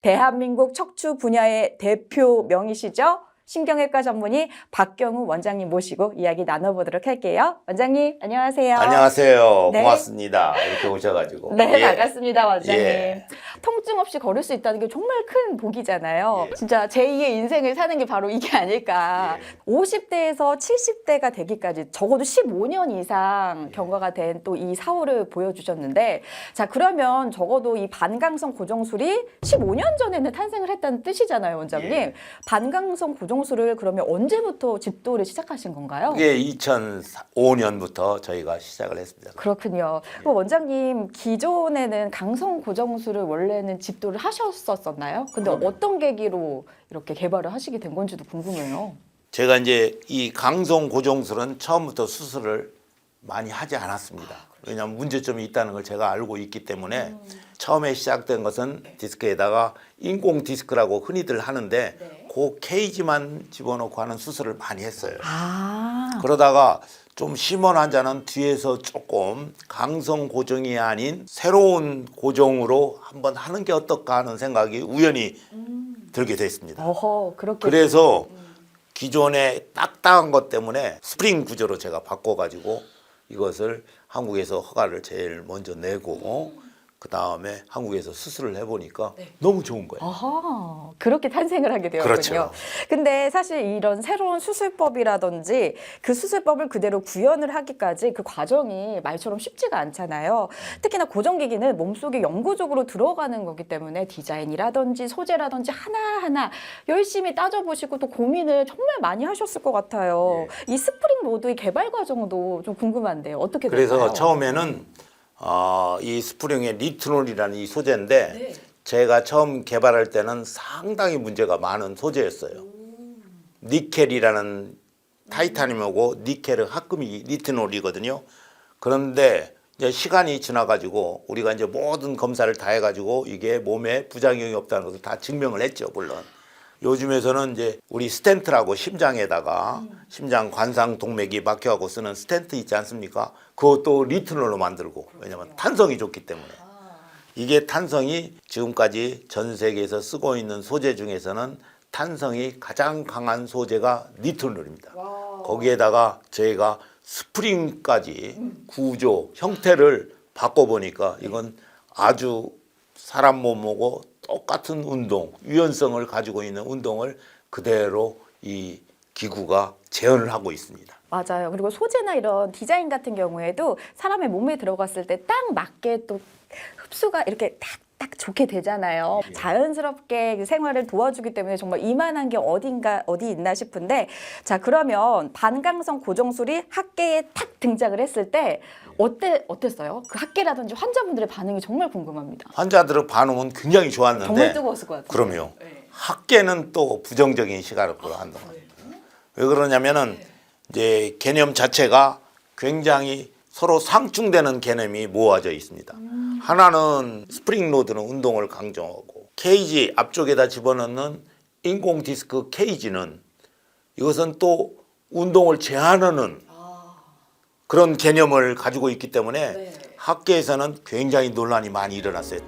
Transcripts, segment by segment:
대한민국 척추 분야의 대표 명이시죠? 신경외과 전문의 박경우 원장님 모시고 이야기 나눠보도록 할게요. 원장님 안녕하세요. 안녕하세요. 네. 고맙습니다. 이렇게 오셔가지고. 네, 예. 반갑습니다, 원장님. 예. 통증 없이 걸을 수 있다는 게 정말 큰 복이잖아요. 예. 진짜 제2의 인생을 사는 게 바로 이게 아닐까. 예. 50대에서 70대가 되기까지 적어도 15년 이상 경과가 된 또 이 사후를 보여주셨는데, 자, 그러면 적어도 이 반강성 고정술이 15년 전에는 탄생을 했다는 뜻이잖아요, 원장님. 예. 반강성 고정술을 그러면 언제부터 집도를 시작하신 건가요? 그게 2005년부터 저희가 시작을 했습니다. 그렇군요. 그럼 원장님 기존에는 강성 고정술을 원래는 집도를 하셨었나요? 근데 어떤 계기로 이렇게 개발을 하시게 된 건지도 궁금해요. 제가 이제 이 강성 고정술은 처음부터 수술을 많이 하지 않았습니다. 왜냐하면 문제점이 있다는 걸 제가 알고 있기 때문에 처음에 시작된 것은 디스크에다가 인공 디스크라고 흔히들 하는데 그 케이지만 집어넣고 하는 수술을 많이 했어요. 그러다가 좀 심한 환자는 뒤에서 조금 강성 고정이 아닌 새로운 고정으로 한번 하는 게 어떨까 하는 생각이 우연히 들게 됐습니다. 어허, 그렇게. 그래서 기존에 딱딱한 것 때문에 스프링 구조로 제가 바꿔가지고 이것을 한국에서 허가를 제일 먼저 내고 그 다음에 한국에서 수술을 해보니까 너무 좋은 거예요. 아하, 그렇게 탄생을 하게 되었군요. 그렇죠. 근데 사실 이런 새로운 수술법이라든지 그 수술법을 그대로 구현을 하기까지 그 과정이 말처럼 쉽지가 않잖아요. 특히나 고정기기는 몸속에 영구적으로 들어가는 거기 때문에 디자인이라든지 소재라든지 하나하나 열심히 따져보시고 또 고민을 정말 많이 하셨을 것 같아요. 이 스프링 로드의 개발 과정도 좀 궁금한데요. 어떻게 됐나요? 그래서 처음에는 이 스프링의 리트놀이라는 이 소재인데 제가 처음 개발할 때는 상당히 문제가 많은 소재였어요. 니켈이라는 타이타늄하고 니켈의 합금이 리트놀이거든요. 그런데 이제 시간이 지나가지고 우리가 이제 모든 검사를 다 해가지고 이게 몸에 부작용이 없다는 것을 다 증명을 했죠, 물론. 요즘에서는 이제 우리 스텐트라고 심장에다가 심장 관상 동맥이 막혀갖고 쓰는 스텐트 있지 않습니까? 그것도 리트놀로 만들고, 왜냐면 탄성이 좋기 때문에. 이게 탄성이 지금까지 전 세계에서 쓰고 있는 소재 중에서는 탄성이 가장 강한 소재가 리트놀입니다. 거기에다가 저희가 스프링까지 구조, 형태를 바꿔보니까 이건 아주 사람 몸하고 똑같은 운동, 유연성을 가지고 있는 운동을 그대로 이 기구가 재현을 하고 있습니다. 맞아요. 그리고 소재나 이런 디자인 같은 경우에도 사람의 몸에 들어갔을 때 딱 맞게 또 흡수가 이렇게 딱 좋게 되잖아요. 자연스럽게 그 생활을 도와주기 때문에 정말 이만한 게 어디 있나 싶은데, 자, 그러면 반강성 고정술이 학계에 탁 등장을 했을 때 어땠어요? 그 학계라든지 환자분들의 반응이 정말 궁금합니다. 환자들의 반응은 굉장히 좋았는데 정말 뜨거웠을 것 같아요. 그럼요. 학계는 또 부정적인 시각으로 한다. 왜 그러냐면은 이제 개념 자체가 굉장히 서로 상충되는 개념이 모아져 있습니다. 하나는 스프링 로드는 운동을 강조하고 케이지 앞쪽에다 집어넣는 인공 디스크 케이지는 이것은 또 운동을 제한하는 그런 개념을 가지고 있기 때문에 학계에서는 굉장히 논란이 많이 일어났어요.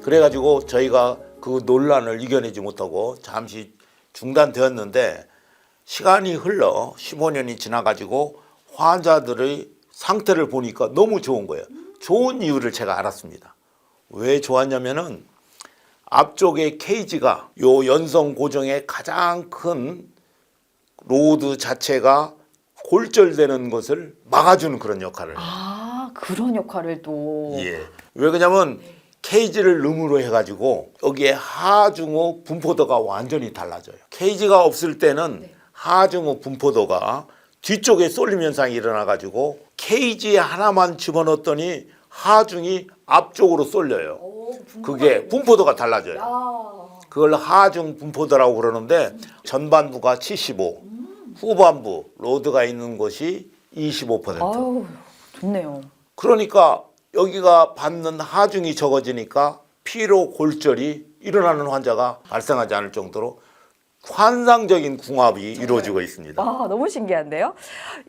그래가지고 저희가 그 논란을 이겨내지 못하고 잠시 중단되었는데 시간이 흘러 15년이 지나가지고 환자들의 상태를 보니까 너무 좋은 거예요. 좋은 이유를 제가 알았습니다. 왜 좋았냐면은 앞쪽에 케이지가 요 연성 고정의 가장 큰 로드 자체가 골절되는 것을 막아주는 그런 역할을 해요. 아, 그런 역할을 또. 예. 왜 그러냐면 케이지를 름으로 해가지고 여기에 하중의 분포도가 완전히 달라져요. 케이지가 없을 때는 하중의 분포도가 뒤쪽에 쏠림 현상이 일어나가지고 케이지에 하나만 집어넣었더니 하중이 앞쪽으로 쏠려요. 그게 분포도가 달라져요. 그걸 하중 분포도라고 그러는데 전반부가 75, 후반부 로드가 있는 곳이 25%. 아유, 좋네요. 그러니까 여기가 받는 하중이 적어지니까 피로 골절이 일어나는 환자가 발생하지 않을 정도로 환상적인 궁합이 이루어지고 있습니다. 와, 너무 신기한데요?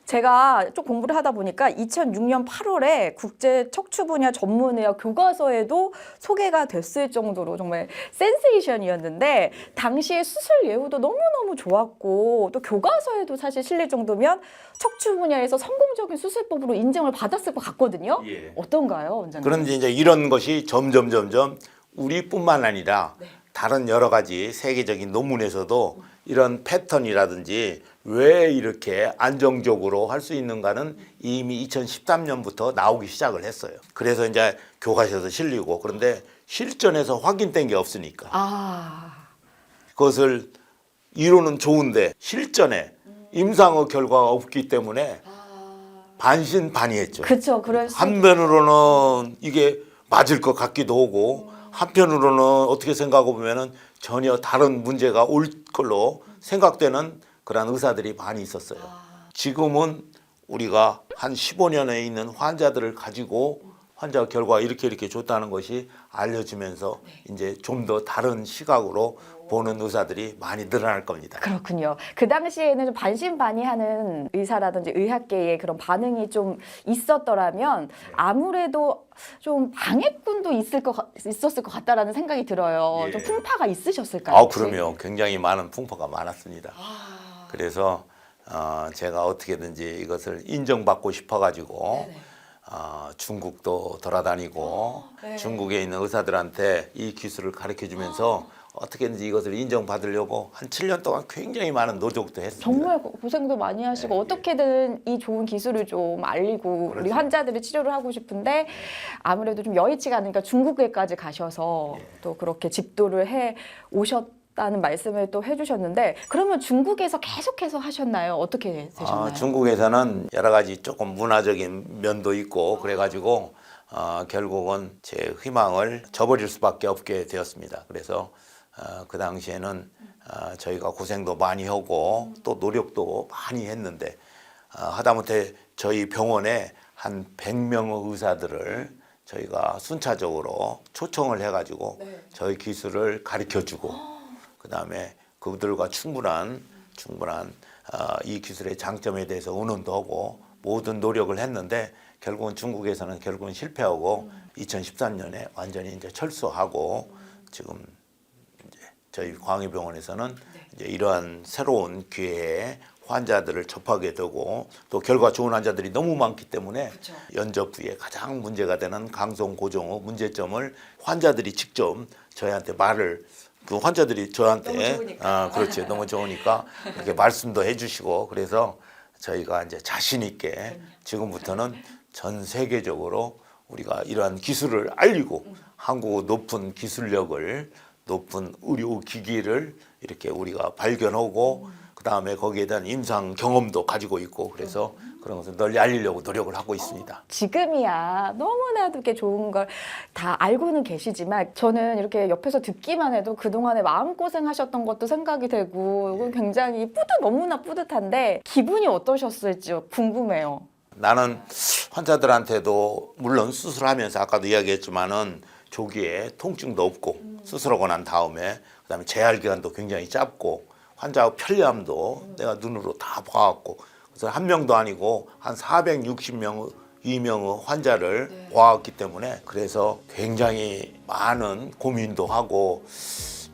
제가 좀 공부를 하다 보니까 2006년 8월에 국제 척추 분야 전문의학 교과서에도 소개가 됐을 정도로 정말 센세이션이었는데 당시에 수술 예후도 너무너무 좋았고 또 교과서에도 사실 실릴 정도면 척추 분야에서 성공적인 수술법으로 인정을 받았을 것 같거든요. 예. 어떤가요, 원장님? 그런데 이제 이런 것이 점점 우리뿐만 아니라 다른 여러 가지 세계적인 논문에서도 이런 패턴이라든지 왜 이렇게 안정적으로 할 수 있는가는 이미 2013년부터 나오기 시작을 했어요. 그래서 이제 교과서에서 실리고 그런데 실전에서 확인된 게 없으니까 그것을 이론은 좋은데 실전에 임상의 결과가 없기 때문에 반신반의했죠. 그렇죠. 그럴 수 한편으로는 이게 맞을 것 같기도 하고 한편으로는 어떻게 생각해 보면은 전혀 다른 문제가 올 걸로 생각되는 그런 의사들이 많이 있었어요. 지금은 우리가 한 15년에 있는 환자들을 가지고 환자 결과가 이렇게 좋다는 것이 알려지면서 이제 좀 더 다른 시각으로 보는 의사들이 많이 늘어날 겁니다. 그렇군요. 그 당시에는 좀 반신반의하는 의사라든지 의학계의 그런 반응이 좀 있었더라면 아무래도 좀 방해꾼도 있었을 것 같다라는 생각이 들어요. 예. 좀 풍파가 있으셨을까요? 아, 그럼요. 굉장히 많은 풍파가 많았습니다. 그래서 제가 어떻게든지 이것을 인정받고 싶어가지고 중국도 돌아다니고 중국에 있는 의사들한테 이 기술을 가르쳐주면서 어떻게든지 이것을 인정받으려고 한 7년 동안 굉장히 많은 노력도 했습니다. 정말 고생도 많이 하시고 어떻게든 이 좋은 기술을 좀 알리고 우리 환자들의 치료를 하고 싶은데 아무래도 좀 여의치가 않으니까 중국에까지 가셔서 또 그렇게 집도를 해 오셨다는 말씀을 또 해주셨는데 그러면 중국에서 계속해서 하셨나요? 어떻게 되셨나요? 중국에서는 여러 가지 조금 문화적인 면도 있고 그래가지고 결국은 제 희망을 저버릴 수밖에 없게 되었습니다. 그래서 그 당시에는 저희가 고생도 많이 하고 또 노력도 많이 했는데 하다못해 저희 병원에 한 100명의 의사들을 저희가 순차적으로 초청을 해가지고 저희 기술을 가르쳐주고 그 다음에 그들과 충분한 이 기술의 장점에 대해서 의논도 하고 모든 노력을 했는데 결국은 중국에서는 실패하고 2013년에 완전히 이제 철수하고 지금 이제 저희 광의병원에서는 이제 이러한 새로운 기회에 환자들을 접하게 되고 또 결과 좋은 환자들이 너무 많기 때문에 연적 후에 가장 문제가 되는 강성 고정의 문제점을 환자들이 직접 저희한테 말을 그 환자들이 저한테 그렇지 너무 좋으니까 이렇게 말씀도 해주시고 그래서 저희가 이제 자신 있게 지금부터는 전 세계적으로 우리가 이러한 기술을 알리고 한국의 높은 기술력을 높은 의료 기기를 이렇게 우리가 발견하고 그 다음에 거기에 대한 임상 경험도 가지고 있고 그래서 그런 것을 널리 알리려고 노력을 하고 있습니다. 지금이야 너무나도 이렇게 좋은 걸 다 알고는 계시지만 저는 이렇게 옆에서 듣기만 해도 그동안에 마음고생 하셨던 것도 생각이 되고 굉장히 너무나 뿌듯한데 기분이 어떠셨을지 궁금해요. 나는 환자들한테도 물론 수술하면서 아까도 이야기했지만은 조기에 통증도 없고 수술하고 난 다음에 그다음에 재활 기간도 굉장히 짧고 환자 편리함도 내가 눈으로 다 봐왔고 그래서 한 명도 아니고 한 460명의 환자를 보았기 때문에 그래서 굉장히 많은 고민도 하고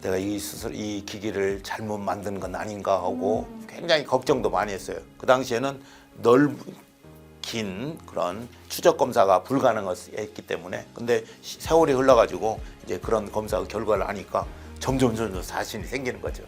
내가 이 기기를 잘못 만든 건 아닌가 하고 굉장히 걱정도 많이 했어요. 그 당시에는 긴 그런 추적 검사가 불가능했기 때문에 근데 세월이 흘러가지고 이제 그런 검사 결과를 하니까 점점 자신이 생기는 거죠.